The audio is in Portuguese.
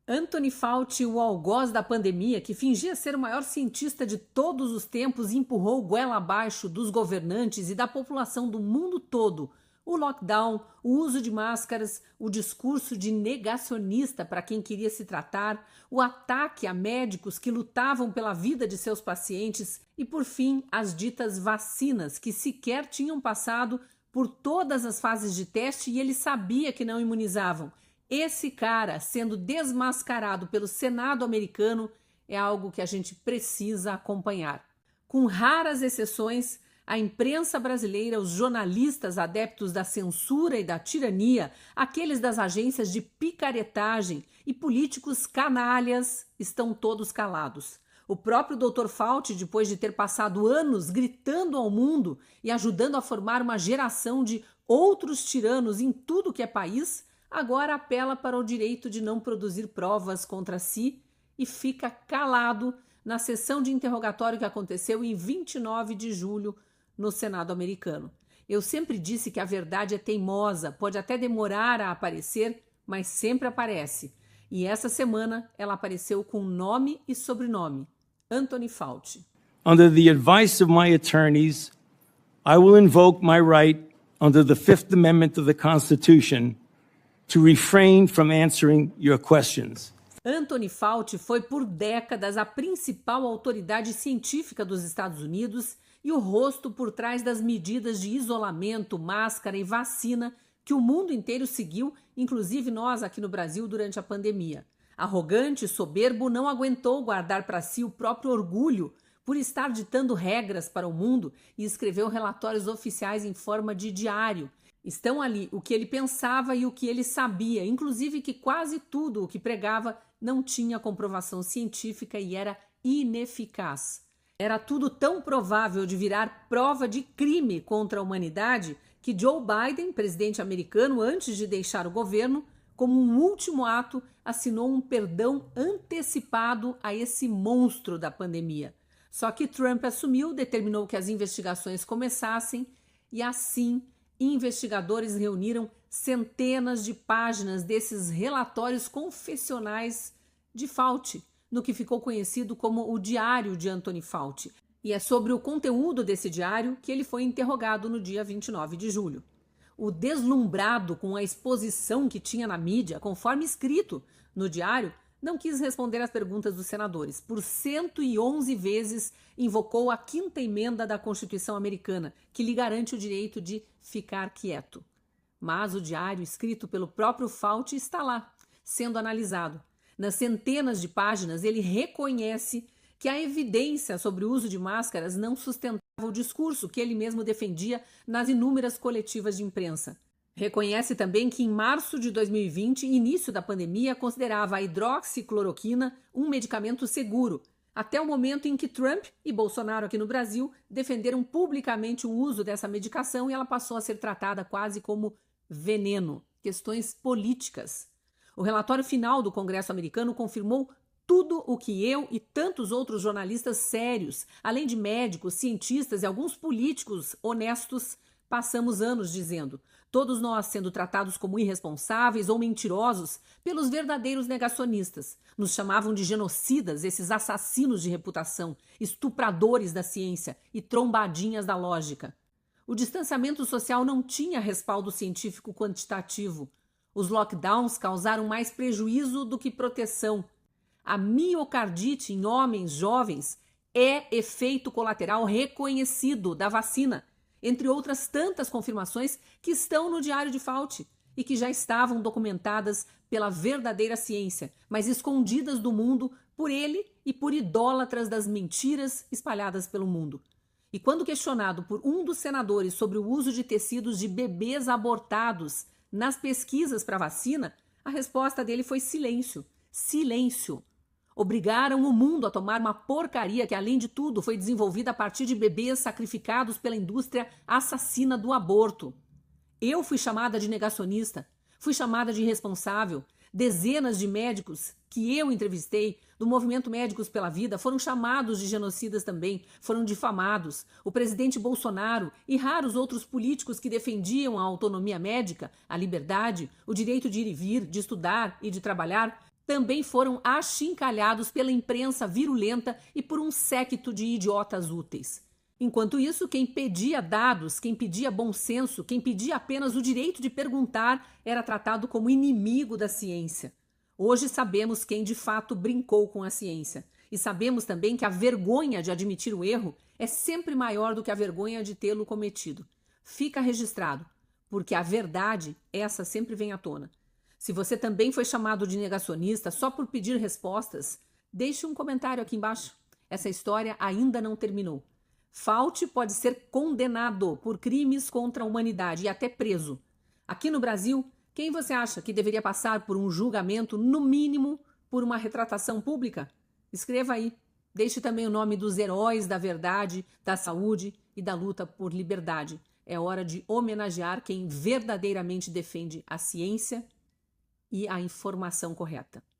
Anthony Fauci, o algoz da pandemia, que fingia ser o maior cientista de todos os tempos e empurrou goela abaixo dos governantes e da população do mundo todo, o lockdown, o uso de máscaras, o discurso de negacionista para quem queria se tratar, o ataque a médicos que lutavam pela vida de seus pacientes e, por fim, as ditas vacinas que sequer tinham passado por todas as fases de teste e ele sabia que não imunizavam. Esse cara sendo desmascarado pelo Senado americano é algo que a gente precisa acompanhar. Com raras exceções, a imprensa brasileira, os jornalistas adeptos da censura e da tirania, aqueles das agências de picaretagem e políticos canalhas estão todos calados. O próprio Dr. Fauci, depois de ter passado anos gritando ao mundo e ajudando a formar uma geração de outros tiranos em tudo que é país, agora apela para o direito de não produzir provas contra si e fica calado na sessão de interrogatório que aconteceu em 29 de julho no Senado americano. Eu sempre disse que a verdade é teimosa, pode até demorar a aparecer, mas sempre aparece. E essa semana ela apareceu com nome e sobrenome: Anthony Fauci. Under the advice of my attorneys, I will invoke my right under the Fifth Amendment of the Constitution to refrain from answering your questions. Anthony Fauci foi por décadas a principal autoridade científica dos Estados Unidos e o rosto por trás das medidas de isolamento, máscara e vacina que o mundo inteiro seguiu, inclusive nós aqui no Brasil durante a pandemia. Arrogante e soberbo, não aguentou guardar para si o próprio orgulho por estar ditando regras para o mundo e escreveu relatórios oficiais em forma de diário. Estão ali o que ele pensava e o que ele sabia, inclusive que quase tudo o que pregava não tinha comprovação científica e era ineficaz. Era tudo tão provável de virar prova de crime contra a humanidade que Joe Biden, presidente americano, antes de deixar o governo, como um último ato, assinou um perdão antecipado a esse monstro da pandemia. Só que Trump assumiu, determinou que as investigações começassem e assim investigadores reuniram centenas de páginas desses relatórios confessionais de Fauci, no que ficou conhecido como o Diário de Anthony Fauci. E é sobre o conteúdo desse diário que ele foi interrogado no dia 29 de julho. O deslumbrado com a exposição que tinha na mídia, conforme escrito no diário, não quis responder às perguntas dos senadores. Por 111 vezes invocou a 5ª emenda da Constituição americana, que lhe garante o direito de ficar quieto. Mas o diário, escrito pelo próprio Fauci, está lá, sendo analisado. Nas centenas de páginas, ele reconhece que a evidência sobre o uso de máscaras não sustentava o discurso que ele mesmo defendia nas inúmeras coletivas de imprensa. Reconhece também que em março de 2020, início da pandemia, considerava a hidroxicloroquina um medicamento seguro, até o momento em que Trump e Bolsonaro aqui no Brasil defenderam publicamente o uso dessa medicação e ela passou a ser tratada quase como veneno. Questões políticas. O relatório final do Congresso americano confirmou tudo o que eu e tantos outros jornalistas sérios, além de médicos, cientistas e alguns políticos honestos, passamos anos dizendo. Todos nós sendo tratados como irresponsáveis ou mentirosos pelos verdadeiros negacionistas. Nos chamavam de genocidas, esses assassinos de reputação, estupradores da ciência e trombadinhas da lógica. O distanciamento social não tinha respaldo científico quantitativo. Os lockdowns causaram mais prejuízo do que proteção. A miocardite em homens jovens é efeito colateral reconhecido da vacina, entre outras tantas confirmações que estão no Diário de Fauci e que já estavam documentadas pela verdadeira ciência, mas escondidas do mundo por ele e por idólatras das mentiras espalhadas pelo mundo. E quando questionado por um dos senadores sobre o uso de tecidos de bebês abortados nas pesquisas para vacina, a resposta dele foi silêncio. Silêncio. Obrigaram o mundo a tomar uma porcaria que, além de tudo, foi desenvolvida a partir de bebês sacrificados pela indústria assassina do aborto. Eu fui chamada de negacionista, fui chamada de irresponsável. Dezenas de médicos que eu entrevistei do Movimento Médicos pela Vida foram chamados de genocidas também, foram difamados. O presidente Bolsonaro e raros outros políticos que defendiam a autonomia médica, a liberdade, o direito de ir e vir, de estudar e de trabalhar, também foram achincalhados pela imprensa virulenta e por um séquito de idiotas úteis. Enquanto isso, quem pedia dados, quem pedia bom senso, quem pedia apenas o direito de perguntar, era tratado como inimigo da ciência. Hoje sabemos quem de fato brincou com a ciência. E sabemos também que a vergonha de admitir o erro é sempre maior do que a vergonha de tê-lo cometido. Fica registrado, porque a verdade, essa sempre vem à tona. Se você também foi chamado de negacionista só por pedir respostas, deixe um comentário aqui embaixo. Essa história ainda não terminou. Fauci pode ser condenado por crimes contra a humanidade e até preso. Aqui no Brasil, quem você acha que deveria passar por um julgamento, no mínimo, por uma retratação pública? Escreva aí. Deixe também o nome dos heróis da verdade, da saúde e da luta por liberdade. É hora de homenagear quem verdadeiramente defende a ciência e a informação correta.